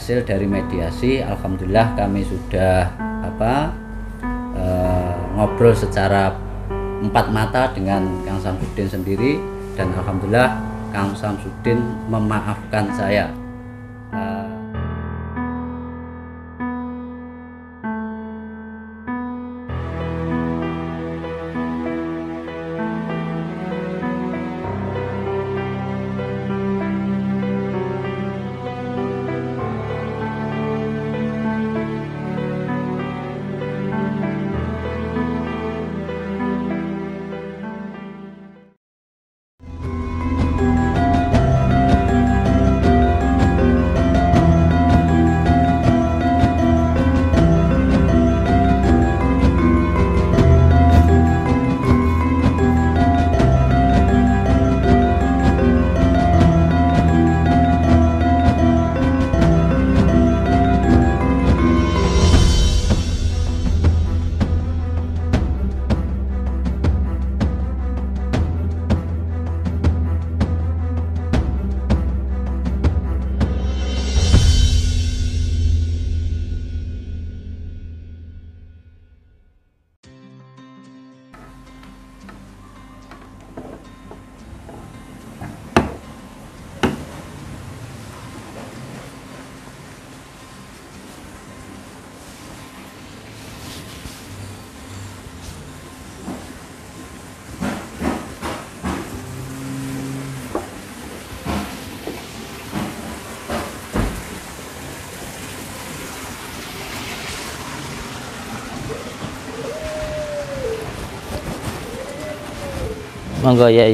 hasil dari mediasi, alhamdulillah kami sudah ngobrol secara empat mata dengan Kang Samsudin sendiri, dan alhamdulillah Kang Samsudin memaafkan saya. Monggo ya.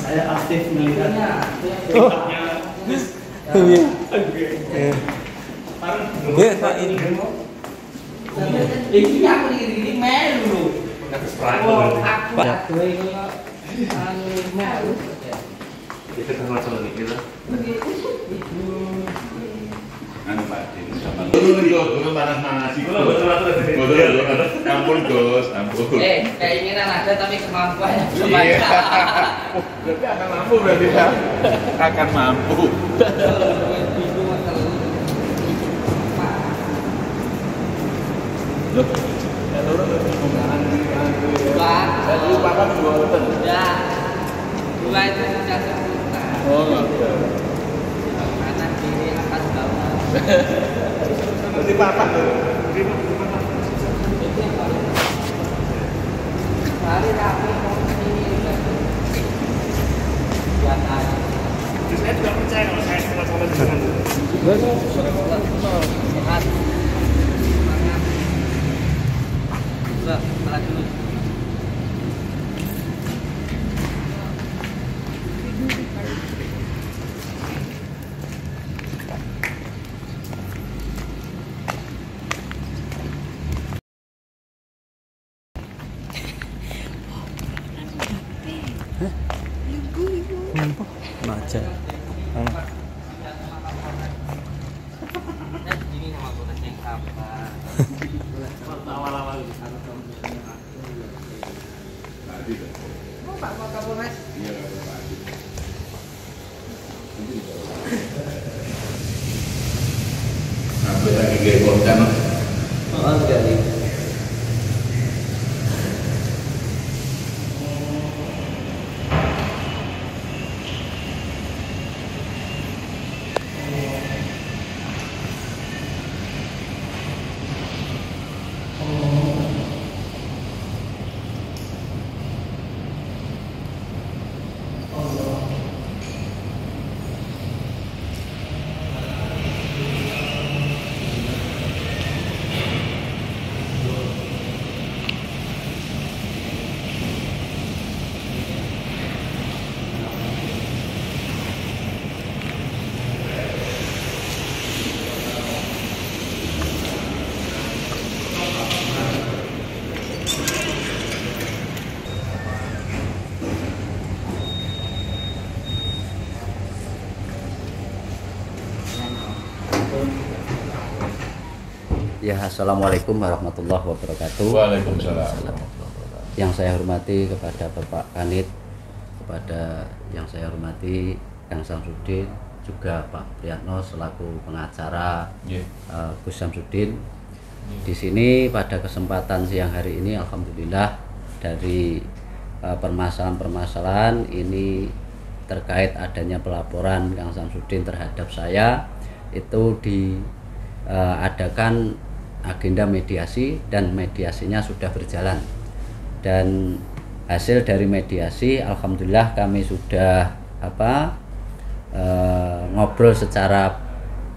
Saya aktif melihat Pak ini aku ini melu Pak itu kan masalah kita anu Pak turun panas-panas sih ampun Gus, ampun keinginan ada tapi kemampuannya belum ada. Berarti akan mampu berarti ya akan mampu loh ya turun saya dulu makan 2 hotel ya 2 itu sudah sempurna. Kanan kiri atas bawah. Berarti patah loh. Hari rapi ini buat aja. Saya juga percaya kalau saya sama-sama dengan sehat. Semangat. Setelah dulu. Maja. Ini nama aku yang apa? awal-awal Sampai lagi gembok kan. Oh, sekali. Ya, assalamualaikum warahmatullahi wabarakatuh. Waalaikumsalam. Yang saya hormati kepada Bapak Kanit, kepada yang saya hormati Kang Samsudin, juga Pak Priyatno selaku pengacara Yeah. Gus Samsudin. Di sini pada kesempatan siang hari ini, alhamdulillah dari permasalahan-permasalahan ini terkait adanya pelaporan Kang Samsudin terhadap saya itu diadakan agenda mediasi dan mediasinya sudah berjalan, dan hasil dari mediasi alhamdulillah kami sudah ngobrol secara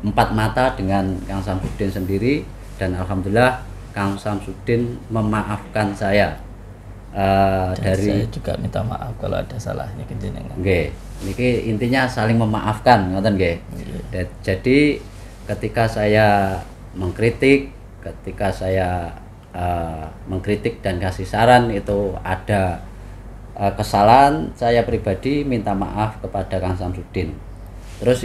empat mata dengan Kang Samsudin sendiri, dan alhamdulillah Kang Samsudin memaafkan saya. Dari saya juga minta maaf kalau ada salahnya kejenengan. Nggih, niki intinya saling memaafkan, ngoten nggih. Jadi ketika saya mengkritik, mengkritik dan kasih saran itu ada kesalahan, saya pribadi minta maaf kepada Kang Samsudin. Terus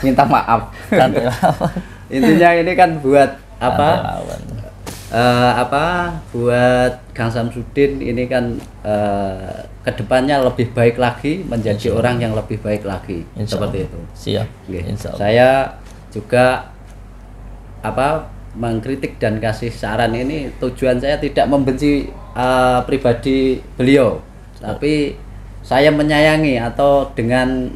minta maaf. Intinya ini kan buat buat Kang Samsudin ini kan kedepannya lebih baik lagi, menjadi orang yang lebih baik lagi, seperti itu. Siap. Saya juga mengkritik dan kasih saran ini tujuan saya tidak membenci pribadi beliau, tapi saya menyayangi, atau dengan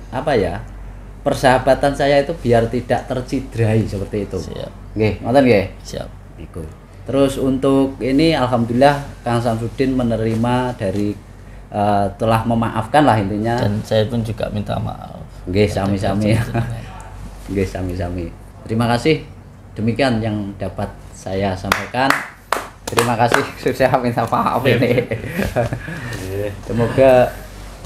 persahabatan saya itu biar tidak tercidrai, seperti itu. Siap. Nggih, ngoten nggih? Siap. Iku. Terus untuk ini alhamdulillah Kang Samsudin menerima dari telah memaafkan lah intinya. Dan saya pun juga minta maaf. Nggih, sami-sami. Nggih, sami-sami. Terima kasih. Demikian yang dapat saya sampaikan. Terima kasih sudah minta maaf ini. Semoga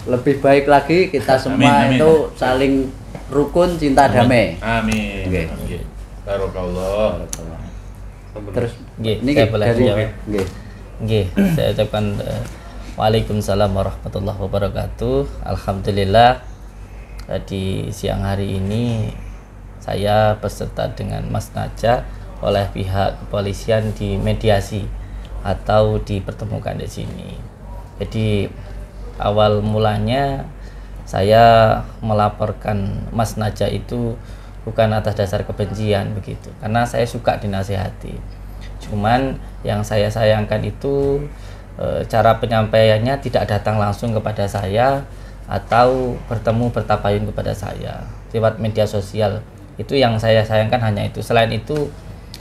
lebih baik lagi, kita semua Amin. itu saling rukun, cinta, damai. Amin. Nggih. Barakallah. Terus Nggih, ini saya boleh dari jawab? nggih. Nggih, saya ucapkan Waalaikumsalam warahmatullahi wabarakatuh. Alhamdulillah di siang hari ini saya beserta dengan Mas Naja oleh pihak kepolisian dimediasi atau dipertemukan di sini. Jadi awal mulanya saya melaporkan Mas Naja itu bukan atas dasar kebencian begitu, karena saya suka dinasihati. Cuman yang saya sayangkan itu cara penyampaiannya tidak datang langsung kepada saya atau bertabayun kepada saya lewat media sosial. Itu yang saya sayangkan, hanya itu. Selain itu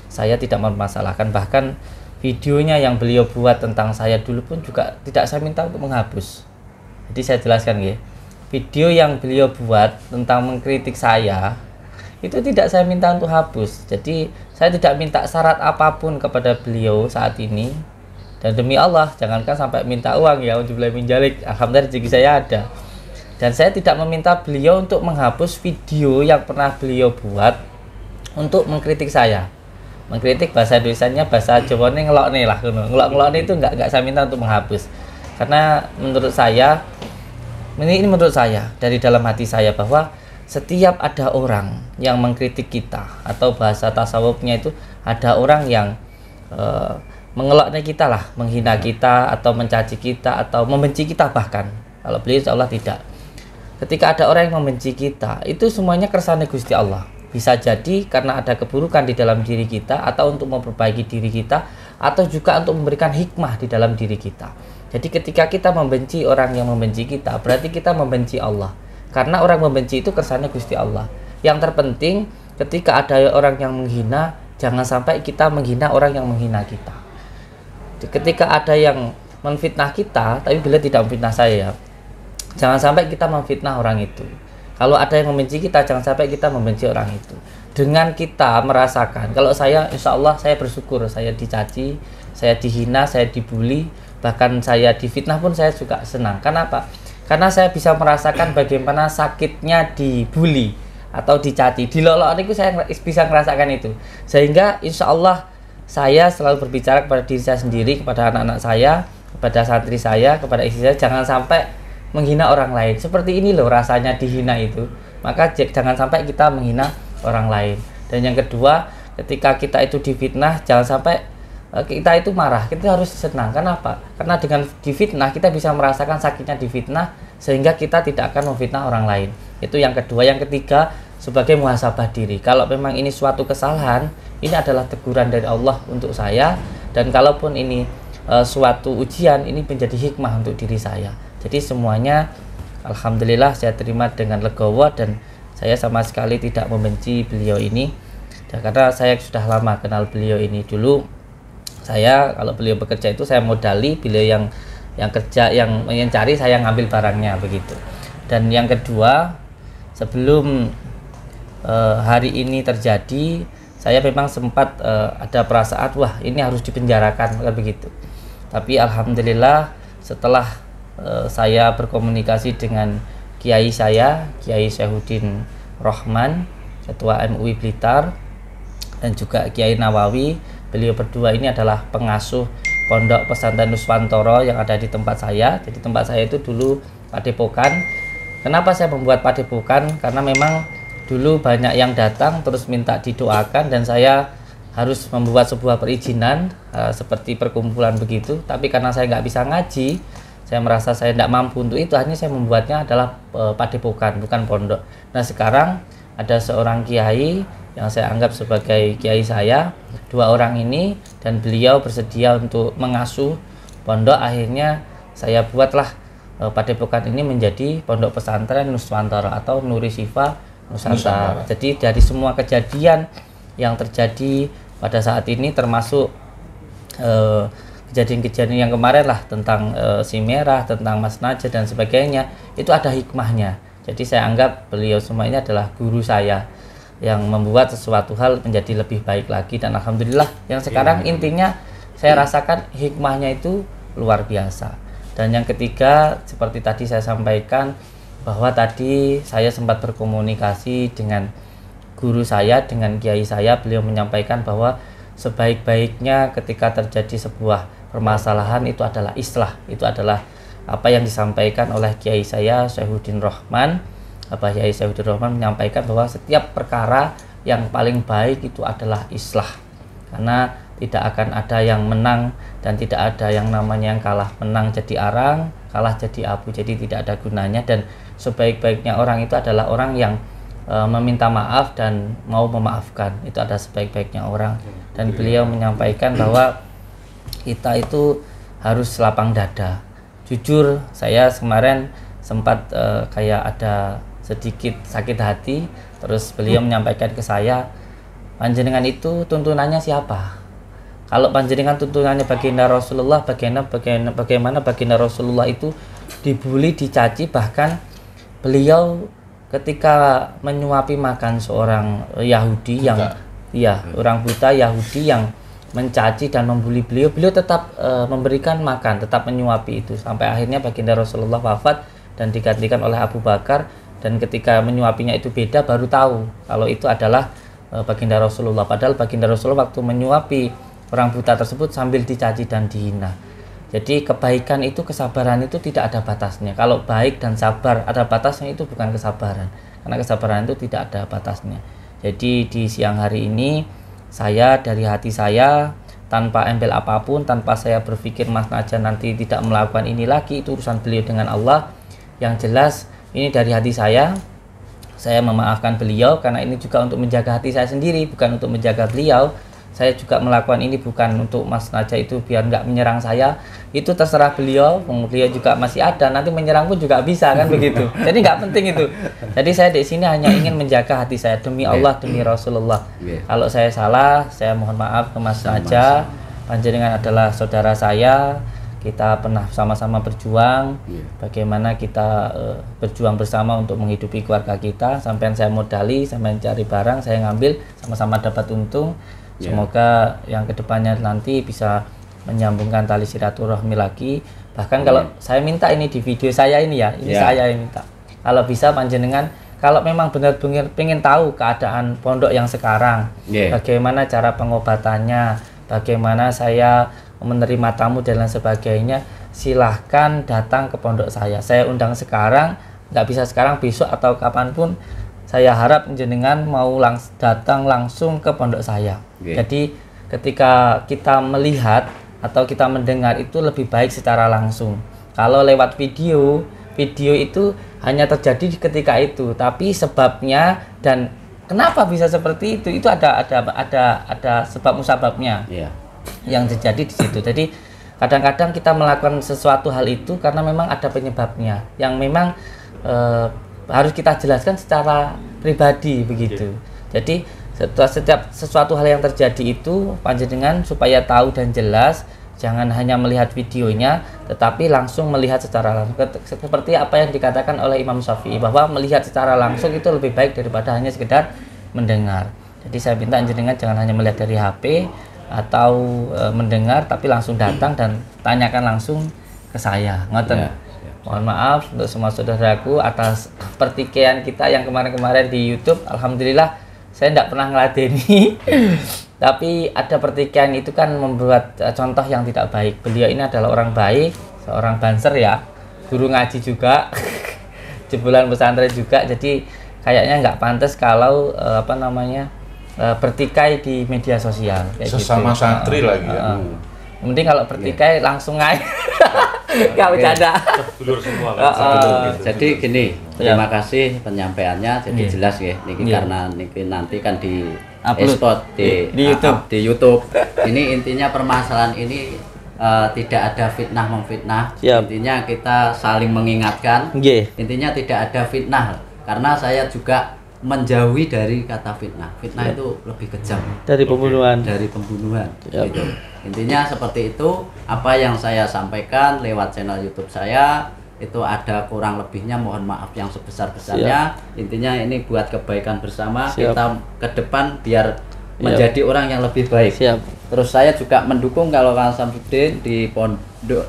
saya tidak mempermasalahkan, bahkan videonya yang beliau buat tentang saya dulu pun juga tidak saya minta untuk menghapus. Jadi saya jelaskan ya, video yang beliau buat tentang mengkritik saya itu tidak saya minta untuk hapus. Jadi saya tidak minta syarat apapun kepada beliau saat ini, dan demi Allah jangankan sampai minta uang ya, ujubillah min dzalik, alhamdulillah rezeki saya ada. Dan saya tidak meminta beliau untuk menghapus video yang pernah beliau buat untuk mengkritik saya. Mengkritik bahasa Indonesianya, bahasa Jawanya ngelokne lah, ngelok-ngelokne itu enggak saya minta untuk menghapus. Karena menurut saya, ini menurut saya dari dalam hati saya, bahwa setiap ada orang yang mengkritik kita, atau bahasa tasawufnya itu ada orang yang mengeloknya kita lah, menghina kita atau mencaci kita atau membenci kita bahkan. Kalau beliau insya Allah tidak. ketika ada orang yang membenci kita, itu semuanya kersane Gusti Allah. Bisa jadi karena ada keburukan di dalam diri kita, atau untuk memperbaiki diri kita, atau juga untuk memberikan hikmah di dalam diri kita. Jadi ketika kita membenci orang yang membenci kita, berarti kita membenci Allah. Karena orang membenci itu kersane Gusti Allah. Yang terpenting ketika ada orang yang menghina, jangan sampai kita menghina orang yang menghina kita. Ketika ada yang memfitnah kita, tapi beliau tidak memfitnah saya, jangan sampai kita memfitnah orang itu. Kalau ada yang membenci kita, jangan sampai kita membenci orang itu. Dengan kita merasakan, kalau saya, insya Allah saya bersyukur, saya dicaci, saya dihina, saya dibully, bahkan saya difitnah pun saya juga senang. Kenapa? Karena saya bisa merasakan bagaimana sakitnya dibully atau dicaci, dilolok itu saya bisa merasakan itu. Sehingga insya Allah saya selalu berbicara kepada diri saya sendiri, kepada anak-anak saya, kepada santri saya, kepada istri saya, jangan sampai menghina orang lain. Seperti ini loh rasanya dihina itu. Maka jangan sampai kita menghina orang lain. Dan yang kedua, ketika kita itu difitnah, jangan sampai kita itu marah. Kita harus senang. Kenapa? Karena dengan difitnah kita bisa merasakan sakitnya difitnah, sehingga kita tidak akan memfitnah orang lain. Itu yang kedua. Yang ketiga, sebagai muhasabah diri. Kalau memang ini suatu kesalahan, ini adalah teguran dari Allah untuk saya. Dan kalaupun ini suatu ujian, ini menjadi hikmah untuk diri saya. Jadi semuanya alhamdulillah saya terima dengan legowo, dan saya sama sekali tidak membenci beliau ini. Dan karena saya sudah lama kenal beliau ini. Dulu saya kalau beliau bekerja itu saya modali, beliau yang kerja, yang cari, saya ngambil barangnya begitu. Dan yang kedua, sebelum hari ini terjadi, saya memang sempat ada perasaan wah ini harus dipenjarakan begitu. Tapi alhamdulillah setelah saya berkomunikasi dengan kiai saya, Kiai Syaihuddin Rohman, Ketua MUI Blitar, dan juga Kiai Nawawi. Beliau berdua ini adalah pengasuh Pondok Pesantren Nuswantoro yang ada di tempat saya. Jadi tempat saya itu dulu padepokan. Kenapa saya membuat padepokan? Karena memang dulu banyak yang datang terus minta didoakan, dan saya harus membuat sebuah perizinan seperti perkumpulan begitu. Tapi karena saya nggak bisa ngaji, saya merasa saya tidak mampu untuk itu, hanya saya membuatnya adalah padepokan, bukan pondok. Nah sekarang ada seorang kiai yang saya anggap sebagai kiai saya, dua orang ini, dan beliau bersedia untuk mengasuh pondok. Akhirnya saya buatlah padepokan ini menjadi Pondok Pesantren Nuswantara atau Nuri Syifa Nusantara. Jadi dari semua kejadian yang terjadi pada saat ini, termasuk kejadian-kejadian yang kemarin lah tentang si merah, tentang Mas Najah dan sebagainya, itu ada hikmahnya. Jadi saya anggap beliau semua ini adalah guru saya yang membuat sesuatu hal menjadi lebih baik lagi. Dan alhamdulillah yang sekarang intinya saya rasakan hikmahnya itu luar biasa. Dan yang ketiga, seperti tadi saya sampaikan, bahwa tadi saya sempat berkomunikasi dengan guru saya, dengan kiai saya. Beliau menyampaikan bahwa sebaik-baiknya ketika terjadi sebuah permasalahan itu adalah islah. Itu adalah apa yang disampaikan oleh kiai saya Syaihuddin Rohman. Kiai Syaihuddin Rohman menyampaikan bahwa setiap perkara yang paling baik itu adalah islah, karena tidak akan ada yang menang dan tidak ada yang namanya yang kalah. Menang jadi arang, kalah jadi abu, jadi tidak ada gunanya. Dan sebaik-baiknya orang itu adalah orang yang meminta maaf dan mau memaafkan. Itu ada sebaik-baiknya orang. Dan beliau menyampaikan bahwa kita itu harus lapang dada. Jujur saya kemarin sempat kayak ada sedikit sakit hati. Terus beliau menyampaikan ke saya, panjenengan itu tuntunannya siapa? Kalau panjenengan tuntunannya baginda Rasulullah, bagaimana baginda Rasulullah itu dibully, dicaci, bahkan beliau ketika menyuapi makan seorang Yahudi yang orang buta Yahudi yang mencaci dan membuli beliau tetap memberikan makan, tetap menyuapi itu, sampai akhirnya baginda Rasulullah wafat dan digantikan oleh Abu Bakar. Dan ketika menyuapinya itu beda, baru tahu kalau itu adalah baginda Rasulullah. Padahal baginda Rasulullah waktu menyuapi orang buta tersebut sambil dicaci dan dihina. Jadi kebaikan itu, kesabaran itu tidak ada batasnya. Kalau baik dan sabar ada batasnya, itu bukan kesabaran, karena kesabaran itu tidak ada batasnya. Jadi di siang hari ini saya dari hati saya, tanpa embel apapun, tanpa saya berpikir Mas Najah nanti tidak melakukan ini lagi, itu urusan beliau dengan Allah. Yang jelas ini dari hati saya memaafkan beliau karena ini juga untuk menjaga hati saya sendiri, bukan untuk menjaga beliau. Saya juga melakukan ini bukan untuk Mas Naja itu biar nggak menyerang saya, itu terserah beliau. Beliau juga masih ada, nanti menyerang pun juga bisa kan begitu. Jadi nggak penting itu. Jadi saya di sini hanya ingin menjaga hati saya demi Allah, demi Rasulullah. Kalau saya salah, saya mohon maaf ke Mas Naja. Panjenengan adalah saudara saya, kita pernah sama-sama berjuang. Bagaimana kita berjuang bersama untuk menghidupi keluarga kita. Sampai saya modali, sampai cari barang, saya ngambil, sama-sama dapat untung. Semoga yang kedepannya nanti bisa menyambungkan tali silaturahmi lagi. Bahkan kalau saya minta ini di video saya ini ya, ini saya yang minta. Kalau bisa panjenengan, kalau memang benar-benar pengen tahu keadaan pondok yang sekarang, bagaimana cara pengobatannya, bagaimana saya menerima tamu dan lain sebagainya, silahkan datang ke pondok saya. Saya undang sekarang, nggak bisa sekarang, besok atau kapanpun. Saya harap jenengan mau datang langsung ke pondok saya. Jadi ketika kita melihat atau kita mendengar itu lebih baik secara langsung. Kalau lewat video itu hanya terjadi ketika itu, tapi sebabnya dan kenapa bisa seperti itu ada sebab musababnya yang terjadi di situ. Jadi kadang-kadang kita melakukan sesuatu hal itu karena memang ada penyebabnya yang memang harus kita jelaskan secara pribadi begitu. Jadi setiap sesuatu hal yang terjadi itu panjenengan supaya tahu dan jelas, jangan hanya melihat videonya tetapi langsung melihat secara langsung, seperti apa yang dikatakan oleh Imam Syafi'i bahwa melihat secara langsung itu lebih baik daripada hanya sekedar mendengar. Jadi saya minta jenengan jangan hanya melihat dari HP atau mendengar, tapi langsung datang dan tanyakan langsung ke saya. Ngoten. Mohon maaf untuk semua saudaraku atas pertikaian kita yang kemarin-kemarin di YouTube. Alhamdulillah saya tidak pernah ngeladeni. Tapi ada pertikaian itu kan membuat contoh yang tidak baik. Beliau ini adalah orang baik, seorang banser ya, guru ngaji juga, jebolan pesantren juga. Jadi kayaknya nggak pantas kalau bertikai di media sosial. Sesama gitu. Santri lagi ya. Mending kalau bertikai langsung aja. Nggak bercanda. Dulur semua Jadi gini, terima kasih penyampaiannya. Jadi jelas ya, niki karena niki nanti kan di export di YouTube. Ini intinya permasalahan ini tidak ada fitnah memfitnah. Intinya kita saling mengingatkan. Intinya tidak ada fitnah karena saya juga menjauhi dari kata fitnah. Fitnah itu lebih kejam dari pembunuhan. Gitu. Intinya seperti itu. Apa yang saya sampaikan lewat channel YouTube saya itu ada kurang lebihnya, mohon maaf yang sebesar-besarnya. Intinya ini buat kebaikan bersama. Kita ke depan biar menjadi orang yang lebih baik. Terus saya juga mendukung kalau Kang Samsudin di pondok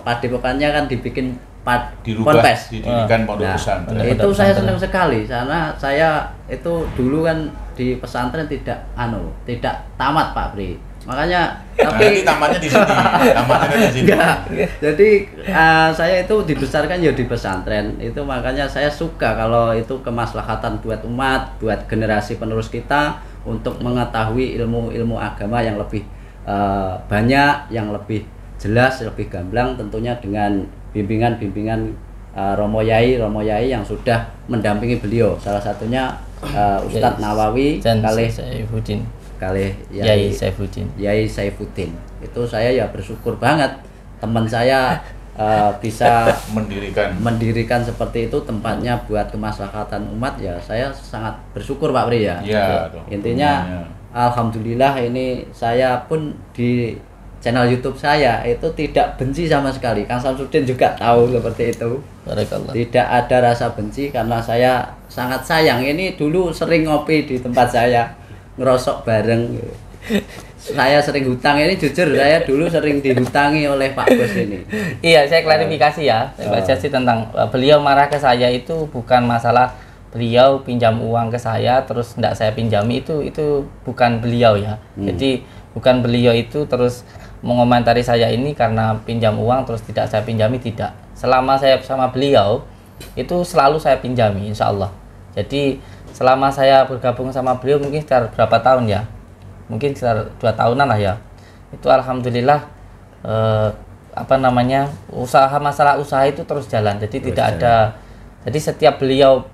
padepokannya kan dibikin ponpes, didirikan pondok pesantren. Itu saya senang sekali karena saya itu dulu kan di pesantren tidak tamat Pak Pri. Makanya tapi tamatnya di sini. Enggak. Jadi saya itu dibesarkan ya di pesantren. Itu makanya saya suka kalau itu kemaslahatan buat umat, buat generasi penerus kita untuk mengetahui ilmu-ilmu agama yang lebih banyak, yang lebih jelas, lebih gamblang tentunya dengan bimbingan Romo Yai yang sudah mendampingi beliau. Salah satunya Ustadz Nawawi kalih Yai Saifuddin. Itu saya ya bersyukur banget teman saya bisa mendirikan seperti itu tempatnya buat kemaslahatan umat ya. Saya sangat bersyukur Pak Pri ya. Intinya alhamdulillah ini saya pun di channel YouTube saya itu tidak benci sama sekali. Kang Samsudin juga tahu seperti itu. Tidak ada rasa benci karena saya sangat sayang. Ini dulu sering ngopi di tempat saya, ngerosok bareng. Saya sering hutang, ini jujur saya dulu sering dihutangi oleh Pak Bos ini. Iya, saya klarifikasi ya. Saya tentang beliau marah ke saya itu bukan masalah beliau pinjam uang ke saya terus tidak saya pinjami, itu bukan beliau ya. Jadi bukan beliau itu terus mengomentari saya ini karena pinjam uang terus tidak saya pinjami, tidak. Selama saya sama beliau itu selalu saya pinjami insya Allah. Jadi selama saya bergabung sama beliau mungkin sekitar berapa tahun ya, mungkin sekitar 2 tahunan lah ya, itu alhamdulillah masalah usaha itu terus jalan. Jadi tidak ada Jadi setiap beliau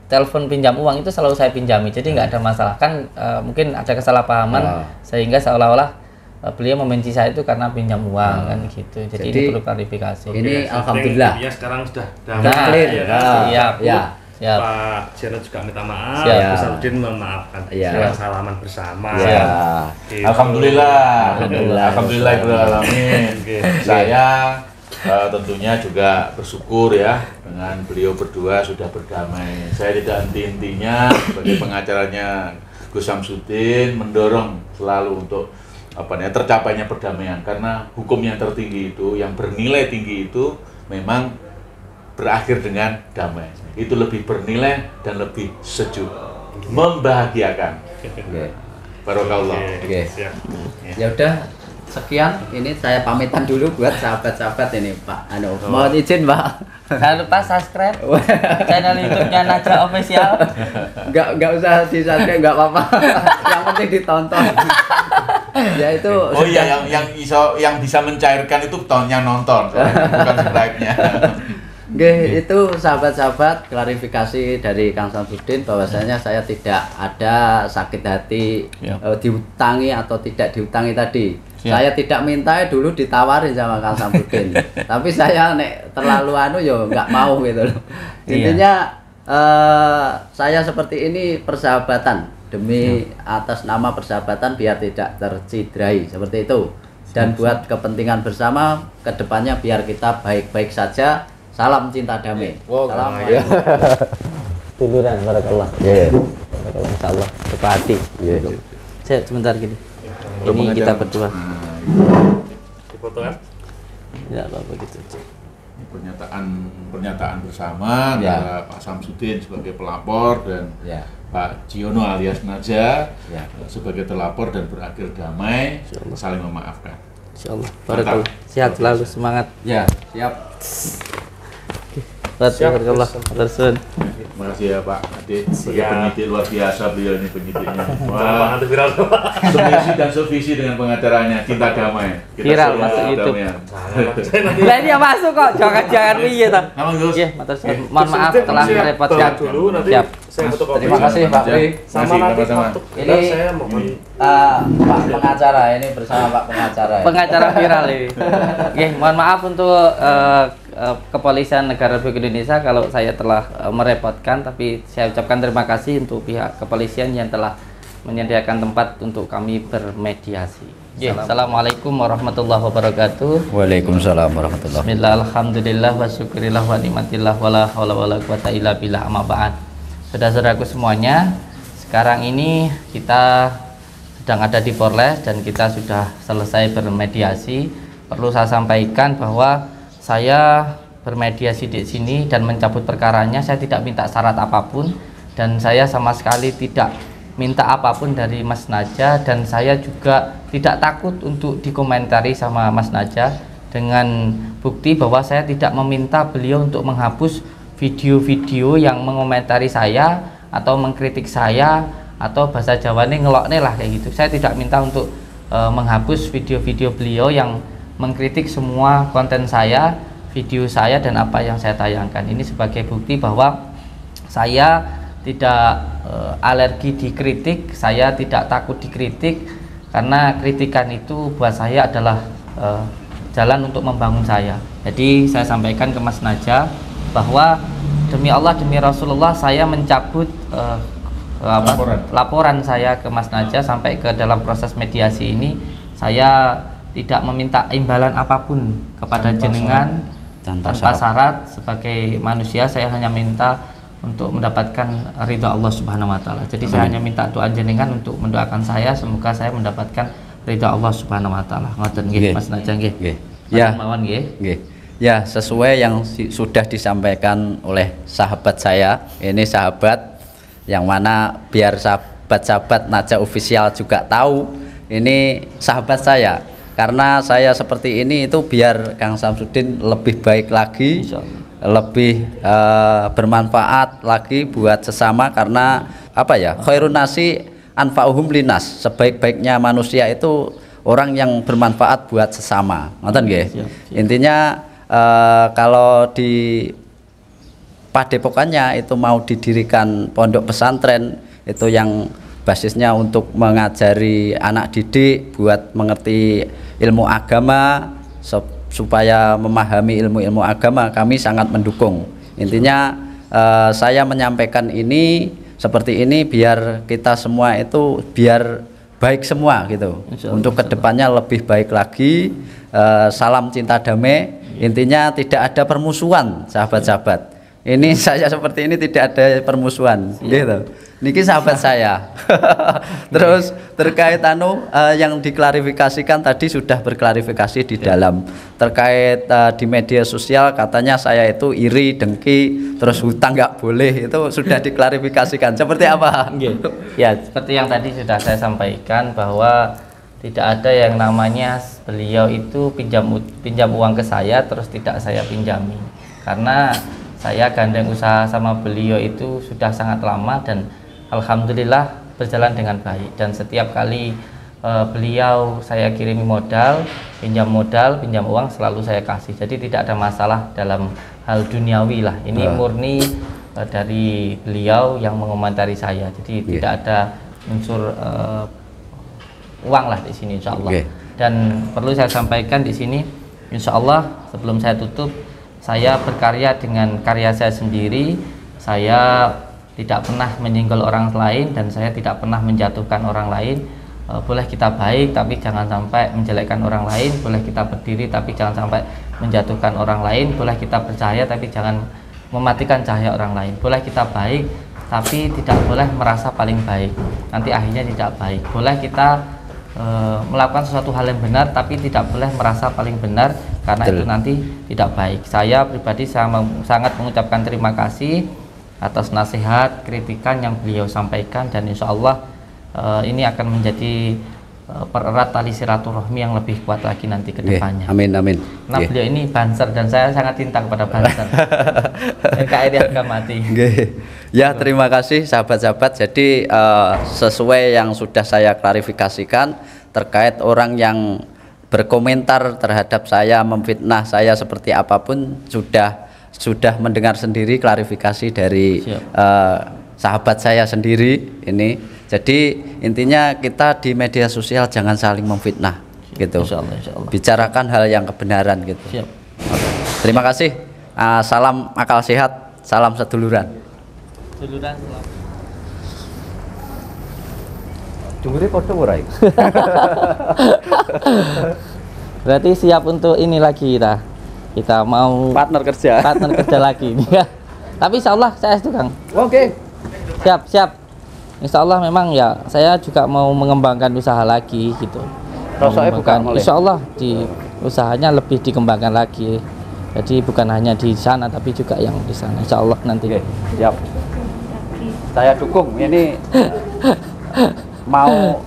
telepon pinjam uang itu selalu saya pinjami, jadi nggak ada masalah. Kan mungkin ada kesalahpahaman sehingga seolah-olah beliau membenci saya itu karena pinjam uang kan gitu. Jadi ini perlu klarifikasi. Ini alhamdulillah. Ya sekarang sudah Nah, clear. siap. Ya. Siap. Pak Jarod juga minta maaf, Siap. Pak Sarudin memaafkan. Iya. Salaman bersama. Ya. Gitu. Alhamdulillah. Alhamdulillah. Alhamdulillah. Saya tentunya juga bersyukur ya dengan beliau berdua sudah berdamai. Saya tidak henti-hentinya sebagai pengacaranya Gus Samsudin mendorong selalu untuk tercapainya perdamaian, karena hukum yang tertinggi itu, yang bernilai tinggi itu memang berakhir dengan damai. Itu lebih bernilai dan lebih sejuk, membahagiakan. Barokallah. Oke. Ya udah, sekian. Ini saya pamitan dulu buat sahabat-sahabat ini, Pak. Mohon izin, Pak. Jangan lupa subscribe channel YouTube-nya Naja Official. Enggak usah di-subscribe, enggak apa-apa. Yang penting ditonton. Ya itu. Oh iya, yang bisa mencairkan itu yang nonton, bukan subscribe-nya. Oke, itu sahabat-sahabat klarifikasi dari Kang Samsudin bahwasanya saya tidak ada sakit hati diutangi atau tidak diutangi tadi. Saya tidak minta, dulu ditawarin sama Kang Samsudin. Tapi saya terlalu nggak mau gitu loh. Intinya saya seperti ini persahabatan demi atas nama persahabatan biar tidak tercidrai seperti itu. Dan buat kepentingan bersama kedepannya biar kita baik-baik saja. Salam cinta damai. Salam. Duluran, barakallah. Barakallah, insyaallah. Hati. Saya sebentar gini. Ini kita berdua. Dipoto kan? Ya, apa gitu. Pernyataan bersama antara Pak Samsudin sebagai pelapor dan Pak Ciono alias Naja sebagai terlapor, dan berakhir damai, saling memaafkan. Insyaallah. Barakallah. Sehat selalu, semangat. Ya, siap. Barakallah. Tersun. Terima kasih ya Pak Adik, sebagai penyidik luar biasa beliau ini penyidiknya. Wah, nanti viral tuh. Semisi dan sevisi dengan pengacaranya, cinta damai. Viral masuk YouTube. Lah ini yang masuk kok, jangan iya ta. Nama Gus. Iya, matur suwun. Mohon maaf telah merepotkan. Dulu nanti Siap. saya fotokopi. Terima kasih Pak Pri. Sama nanti foto. Ini Saya mohon Pak pengacara ini bersama Pak pengacara. Pengacara viral ini. Oke, mohon maaf untuk Kepolisian Negara Republik Indonesia kalau saya telah merepotkan, tapi saya ucapkan terima kasih untuk pihak kepolisian yang telah menyediakan tempat untuk kami bermediasi. Assalamualaikum warahmatullahi wabarakatuh. Waalaikumsalam warahmatullahi wabarakatuh. Bismillah, alhamdulillah, wa syukurillah, wa nikmatillah, wa la hawla wa la quwata illa billah, amma ba'd. Saudara-saudaraku semuanya, sekarang ini kita sedang ada di Polres dan kita sudah selesai bermediasi. Perlu saya sampaikan bahwa saya bermediasi di sini dan mencabut perkaranya, saya tidak minta syarat apapun dan saya sama sekali tidak minta apapun dari Mas Naja, dan saya juga tidak takut untuk dikomentari sama Mas Naja dengan bukti bahwa saya tidak meminta beliau untuk menghapus video-video yang mengomentari saya atau mengkritik saya atau bahasa Jawane ngelokne lah kayak gitu. Saya tidak minta untuk menghapus video-video beliau yang mengkritik semua konten saya, video saya dan apa yang saya tayangkan. Ini sebagai bukti bahwa saya tidak alergi dikritik, saya tidak takut dikritik, karena kritikan itu buat saya adalah jalan untuk membangun saya. Jadi saya sampaikan ke Mas Naja bahwa demi Allah, demi Rasulullah, saya mencabut laporan saya ke Mas Naja sampai ke dalam proses mediasi ini. Saya tidak meminta imbalan apapun kepada jenengan tanpa syarat. Sebagai manusia saya hanya minta untuk mendapatkan ridha Allah Subhanahu wa taala. Jadi saya hanya minta doa jenengan untuk mendoakan saya, semoga saya mendapatkan ridha Allah Subhanahu wa taala. Ngoten nggih Mas Naja nggih. Ya. Mawon nggih. Nggih. Ya, sesuai yang sudah disampaikan oleh sahabat saya. Ini sahabat yang mana biar sahabat-sahabat Naja Official juga tahu ini sahabat saya. Karena saya seperti ini itu biar Kang Samsudin lebih baik lagi, lebih bermanfaat lagi buat sesama, karena apa ya, khairun nasi anfa'uhum linas, sebaik-baiknya manusia itu orang yang bermanfaat buat sesama. Ngoten nggih. Intinya kalau di padepokannya itu mau didirikan pondok pesantren itu yang basisnya untuk mengajari anak didik buat mengerti ilmu agama supaya memahami ilmu-ilmu agama, kami sangat mendukung. Intinya saya menyampaikan ini seperti ini biar kita semua itu biar baik semua gitu. Untuk kedepannya lebih baik lagi. Salam cinta damai. Intinya tidak ada permusuhan, sahabat-sahabat. Ini saya seperti ini tidak ada permusuhan, gitu. Niki sahabat saya. Terus terkait yang diklarifikasikan tadi sudah berklarifikasi di dalam terkait di media sosial katanya saya itu iri, dengki, terus hutang nggak boleh, itu sudah diklarifikasikan. Seperti apa? Ya, seperti yang tadi sudah saya sampaikan bahwa tidak ada yang namanya beliau itu pinjam uang ke saya terus tidak saya pinjami, karena saya gandeng usaha sama beliau itu sudah sangat lama dan alhamdulillah berjalan dengan baik. Dan setiap kali beliau saya kirimi modal, pinjam uang selalu saya kasih. Jadi tidak ada masalah dalam hal duniawi lah. Ini murni dari beliau yang mengomentari saya. Jadi tidak ada unsur uang lah di sini, insya Allah. Dan perlu saya sampaikan di sini, insya Allah sebelum saya tutup, saya berkarya dengan karya saya sendiri. Saya tidak pernah menyinggol orang lain dan saya tidak pernah menjatuhkan orang lain. Boleh kita baik tapi jangan sampai menjelekkan orang lain. Boleh kita berdiri tapi jangan sampai menjatuhkan orang lain. Boleh kita bercahaya tapi jangan mematikan cahaya orang lain. Boleh kita baik tapi tidak boleh merasa paling baik, nanti akhirnya tidak baik. Boleh kita melakukan sesuatu hal yang benar tapi tidak boleh merasa paling benar, karena itu nanti tidak baik. Saya pribadi sangat mengucapkan terima kasih atas nasihat, kritikan yang beliau sampaikan, dan insya Allah ini akan menjadi pererat tali silaturahmi yang lebih kuat lagi nanti ke depannya. Amin, amin. Nah, beliau ini Banser dan saya sangat cinta kepada Banser. NKRI harga mati. Ya, terima kasih sahabat-sahabat. Jadi sesuai yang sudah saya klarifikasikan terkait orang yang berkomentar terhadap saya, memfitnah saya seperti apapun, sudah mendengar sendiri klarifikasi dari sahabat saya sendiri ini. Jadi intinya kita di media sosial jangan saling memfitnah gitu. Insya Allah. Bicarakan hal yang kebenaran gitu. Siap. Terima kasih. Salam akal sehat, salam seduluran. Seduluran salam. Dungure padha ora iki? Berarti siap untuk ini lagi kita mau Partner kerja lagi. Tapi insya Allah saya itu Kang. Oke. Siap. Insya Allah memang ya saya juga mau mengembangkan usaha lagi gitu. Insya Allah di usahanya lebih dikembangkan lagi. Jadi bukan hanya di sana tapi juga yang di sana. Insya Allah nanti. Siap. Saya dukung ini. Mau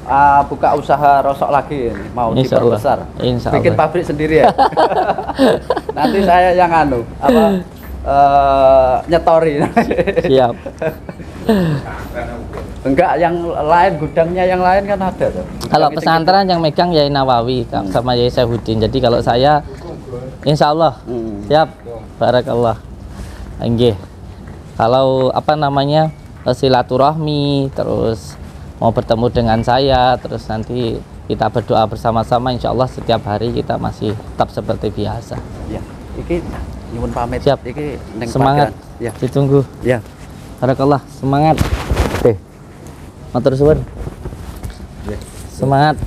buka usaha rosok lagi ini, mau diperbesar. Bikin pabrik sendiri ya. Nanti saya yang nyetori. Siap. Enggak, yang lain gudangnya yang lain kan ada tuh. Kalau pesantren yang megang Yai Nawawi sama Yai Saifuddin. Jadi kalau saya insya Allah siap. Barakallah. Nggih. Kalau silaturahmi terus mau bertemu dengan saya, terus nanti kita berdoa bersama-sama, insya Allah setiap hari kita masih tetap seperti biasa. Ya, iki nyuwun pamit. Siap. Iki semangat. Ya. Ditunggu. Ya. Barakallah, semangat. Matur suwun. Semangat.